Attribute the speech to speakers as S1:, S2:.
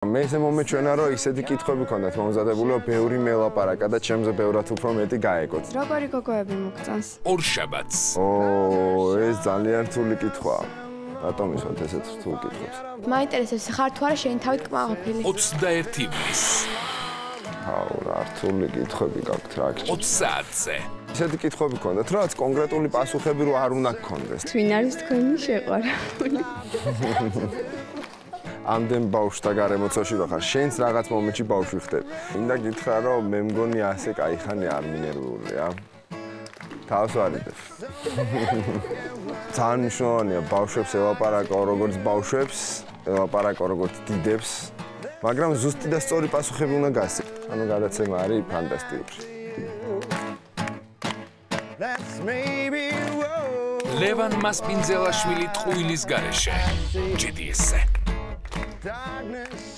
S1: მე ესე მომეჩვენა რომ ისეთი კითხვები ქონდათ მომზადებულო ბევრი მელაპარაკა და ჩემზე ბევრად უფრო მეტი გაეკოთ.
S2: როგორი გოგოები მოგწონს?
S3: ორშაბათს.
S1: ეს ძალიან რთული კითხვაა. რატომ ისვათ ესეთ რთულ კითხვებს?
S2: მაინტერესებს ხარ თუ არა შენი თავით კმაყოფილი?
S3: 21 ივნის.
S1: აუ, რა რთული კითხვები გაქვთ რა.
S3: 20 საათზე.
S1: ისეთი კითხვები ქონდათ, რაც კონკრეტული პასუხები რო არ უნდა გქონდეს.
S2: ვინ არის თქვენი შეყვარებული?
S1: ამდენ ბავშვთა გარემოცოში რო ხარ, შენც რაღაც მომენტში ბავშვი ხდები. მინდა გითხრა, რომ მე მგონი ასე кайხანი არ მინერვიულია. თავს ვარიდებ. ძალიან მნიშვნელოვანია ბავშვებს ელაპარაკო როგორც ბავშვებს, ელაპარაკო როგორც დიდებს, მაგრამ ზუსტი და სწორი პასუხები უნდა გასცე. ანუ გადაცემა არის ფანტასტიკური.
S3: ლევან მასპინძელაშვილი ტყუილის გარეშე. GDS-ზე.
S4: Darkness,